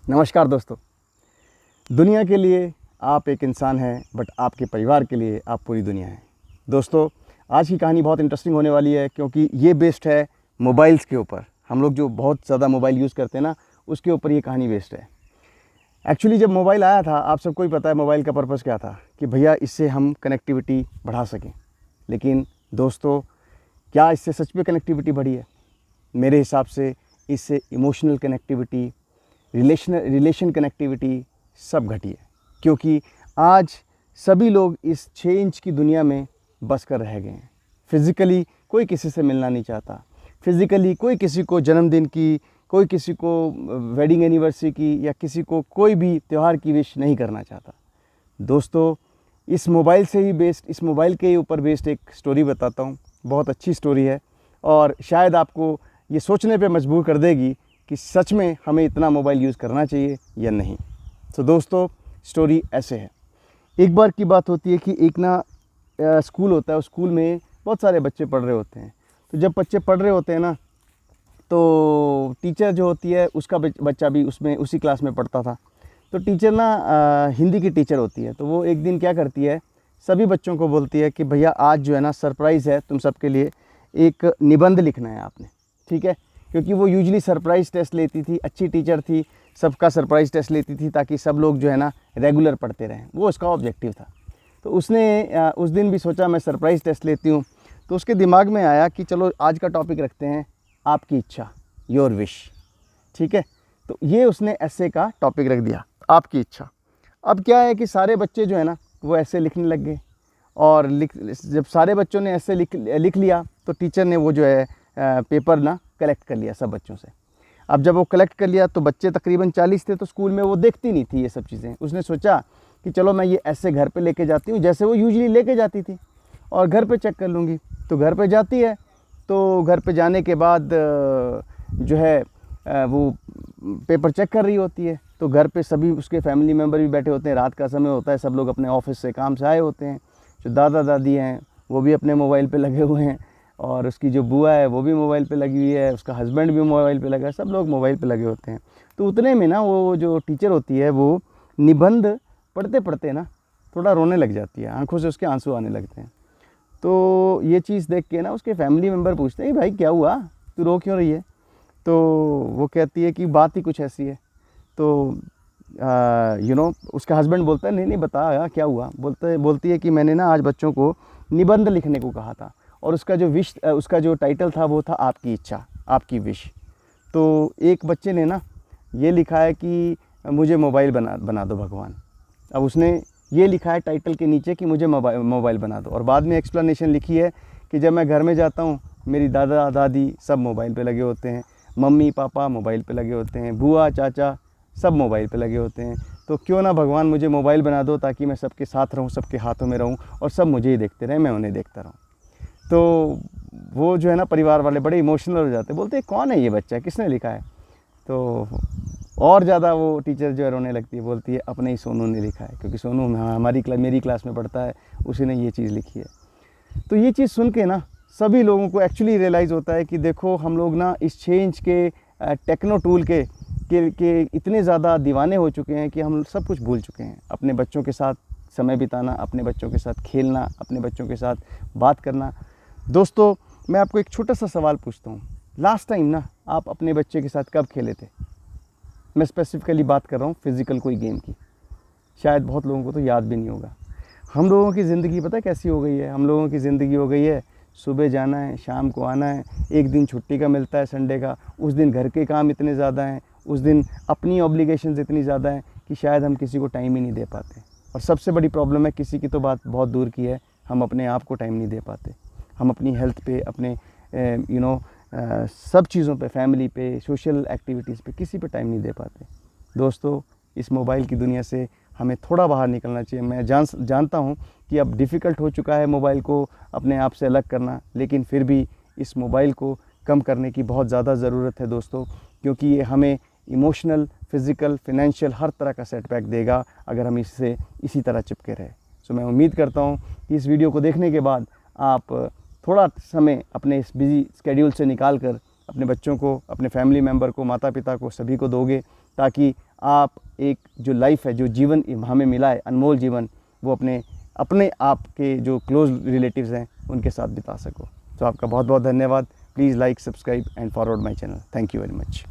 नमस्कार दोस्तों। दुनिया के लिए आप एक इंसान हैं, बट आपके परिवार के लिए आप पूरी दुनिया हैं। दोस्तों, आज की कहानी बहुत इंटरेस्टिंग होने वाली है क्योंकि ये बेस्ड है मोबाइल्स के ऊपर। हम लोग जो बहुत ज़्यादा मोबाइल यूज़ करते हैं ना, उसके ऊपर ये कहानी बेस्ड है। एक्चुअली जब मोबाइल आया था, आप सबको ही पता है मोबाइल का पर्पज़ क्या था कि भैया इससे हम कनेक्टिविटी बढ़ा सकें। लेकिन दोस्तों, क्या इससे सच में कनेक्टिविटी बढ़ी है? मेरे हिसाब से इससे इमोशनल कनेक्टिविटी, रिलेशन कनेक्टिविटी सब घटी है। क्योंकि आज सभी लोग इस चेंज की दुनिया में बस कर रह गए हैं। फिज़िकली कोई किसी से मिलना नहीं चाहता, फिज़िकली कोई किसी को जन्मदिन की, कोई किसी को वेडिंग एनिवर्सरी की या किसी को कोई भी त्यौहार की विश नहीं करना चाहता। दोस्तों, इस मोबाइल से ही बेस्ड, इस मोबाइल के ऊपर बेस्ड एक स्टोरी बताता हूँ। बहुत अच्छी स्टोरी है और शायद आपको ये सोचने पे मजबूर कर देगी कि सच में हमें इतना मोबाइल यूज़ करना चाहिए या नहीं। तो दोस्तों, स्टोरी ऐसे है। एक बार की बात होती है कि एक ना स्कूल होता है, उस स्कूल में बहुत सारे बच्चे पढ़ रहे होते हैं। तो जब बच्चे पढ़ रहे होते हैं ना, तो टीचर जो होती है उसका बच्चा भी उसमें उसी क्लास में पढ़ता था। तो टीचर ना हिंदी की टीचर होती है। तो वो एक दिन क्या करती है, सभी बच्चों को बोलती है कि भैया आज जो है ना सरप्राइज़ है तुम सबके लिए, एक निबंध लिखना है आपने, ठीक है। क्योंकि वो यूजुअली सरप्राइज़ टेस्ट लेती थी, अच्छी टीचर थी, सबका सरप्राइज़ टेस्ट लेती थी ताकि सब लोग जो है ना रेगुलर पढ़ते रहें। वो उसका ऑब्जेक्टिव था। तो उसने उस दिन भी सोचा मैं सरप्राइज़ टेस्ट लेती हूँ। तो उसके दिमाग में आया कि चलो आज का टॉपिक रखते हैं आपकी इच्छा, योर विश, ठीक है। तो ये उसने ऐसे का टॉपिक रख दिया, आपकी इच्छा। अब क्या है कि सारे बच्चे जो है ना वो ऐसे लिखने लग गए और जब सारे बच्चों ने ऐसे लिख लिया तो टीचर ने वो जो है पेपर ना कलेक्ट कर लिया सब बच्चों से। अब जब वो कलेक्ट कर लिया तो बच्चे तकरीबन 40 थे। तो स्कूल में वो देखती नहीं थी ये सब चीज़ें। उसने सोचा कि चलो मैं ये ऐसे घर पे लेके जाती हूँ जैसे वो यूजुअली लेके जाती थी, और घर पे चेक कर लूँगी। तो घर पे जाती है, तो घर पे जाने के बाद जो है वो पेपर चेक कर रही होती है। तो घर पे सभी उसके फैमिली मेम्बर भी बैठे होते हैं, रात का समय होता है, सब लोग अपने ऑफिस से काम से आए होते हैं। जो दादा दादी हैं वो भी अपने मोबाइल पे लगे हुए हैं, और उसकी जो बुआ है वो भी मोबाइल पे लगी हुई है, उसका हस्बैंड भी मोबाइल पे लगा है, सब लोग मोबाइल पे लगे होते हैं। तो उतने में ना वो जो टीचर होती है वो निबंध पढ़ते पढ़ते ना थोड़ा रोने लग जाती है, आंखों से उसके आंसू आने लगते हैं। तो ये चीज़ देख के ना उसके फैमिली मेम्बर पूछते हैं भाई क्या हुआ, तू रो क्यों रही है? तो वो कहती है कि बात ही कुछ ऐसी है। तो उसका हस्बैंड बोलता है नहीं नहीं बता क्या हुआ। बोलती है कि मैंने ना आज बच्चों को निबंध लिखने को कहा था, और उसका जो टाइटल था वो था आपकी इच्छा, आपकी विश। तो एक बच्चे ने ना ये लिखा है कि मुझे मोबाइल बना दो भगवान। अब उसने ये लिखा है टाइटल के नीचे कि मुझे मोबाइल बना दो, और बाद में एक्सप्लेनेशन लिखी है कि जब मैं घर में जाता हूँ मेरी दादा दादी सब मोबाइल पे लगे होते हैं, मम्मी पापा मोबाइल पे लगे होते हैं, बुआ चाचा सब मोबाइल पे लगे होते हैं। तो क्यों ना भगवान मुझे मोबाइल बना दो ताकि मैं सबके साथ रहूं, सबके हाथों में रहूं, और सब मुझे ही देखते रहें, मैं उन्हें देखता रहूं। तो वो जो है ना परिवार वाले बड़े इमोशनल हो जाते हैं, बोलते हैं कौन है ये बच्चा, किसने लिखा है? तो और ज़्यादा वो टीचर जो है रोने लगती है, बोलती है अपने ही सोनू ने लिखा है, क्योंकि सोनू मेरी क्लास में पढ़ता है, उसी ने ये चीज़ लिखी है। तो ये चीज़ सुन के ना सभी लोगों को एक्चुअली रियलाइज़ होता है कि देखो हम लोग ना इस चेंज के टेक्नो टूल के इतने ज़्यादा दीवाने हो चुके हैं कि हम सब कुछ भूल चुके हैं। अपने बच्चों के साथ समय बिताना, अपने बच्चों के साथ खेलना, अपने बच्चों के साथ बात करना। दोस्तों, मैं आपको एक छोटा सा सवाल पूछता हूँ, लास्ट टाइम ना आप अपने बच्चे के साथ कब खेले थे? मैं स्पेसिफिकली बात कर रहा हूँ फिज़िकल कोई गेम की। शायद बहुत लोगों को तो याद भी नहीं होगा। हम लोगों की ज़िंदगी पता है कैसी हो गई है? हम लोगों की ज़िंदगी हो गई है सुबह जाना है, शाम को आना है, एक दिन छुट्टी का मिलता है संडे का, उस दिन घर के काम इतने ज़्यादा हैं, उस दिन अपनी ऑब्लिगेशंस इतनी ज़्यादा हैं कि शायद हम किसी को टाइम ही नहीं दे पाते। और सबसे बड़ी प्रॉब्लम है, किसी की तो बात बहुत दूर की है, हम अपने आप को टाइम नहीं दे पाते। हम अपनी हेल्थ पे, अपने सब चीज़ों पे, फैमिली पे, सोशल एक्टिविटीज़ पे, किसी पे टाइम नहीं दे पाते। दोस्तों, इस मोबाइल की दुनिया से हमें थोड़ा बाहर निकलना चाहिए। मैं जानता हूँ कि अब डिफ़िकल्ट हो चुका है मोबाइल को अपने आप से अलग करना, लेकिन फिर भी इस मोबाइल को कम करने की बहुत ज़्यादा ज़रूरत है दोस्तों, क्योंकि ये हमें इमोशनल, फिज़िकल, फाइनेंशियल हर तरह का सेटबैक देगा अगर हम इससे इसी तरह चिपके रहे। सो मैं उम्मीद करता हूँ कि इस वीडियो को देखने के बाद आप थोड़ा समय अपने इस बिज़ी स्केड्यूल से निकाल कर अपने बच्चों को, अपने फैमिली मेम्बर को, माता पिता को, सभी को दोगे, ताकि आप एक जो लाइफ है, जो जीवन हमें मिला है, अनमोल जीवन, वो अपने आप के जो क्लोज रिलेटिव्स हैं उनके साथ बिता सको। तो आपका बहुत बहुत धन्यवाद। Please like, subscribe and forward my channel. Thank you very much.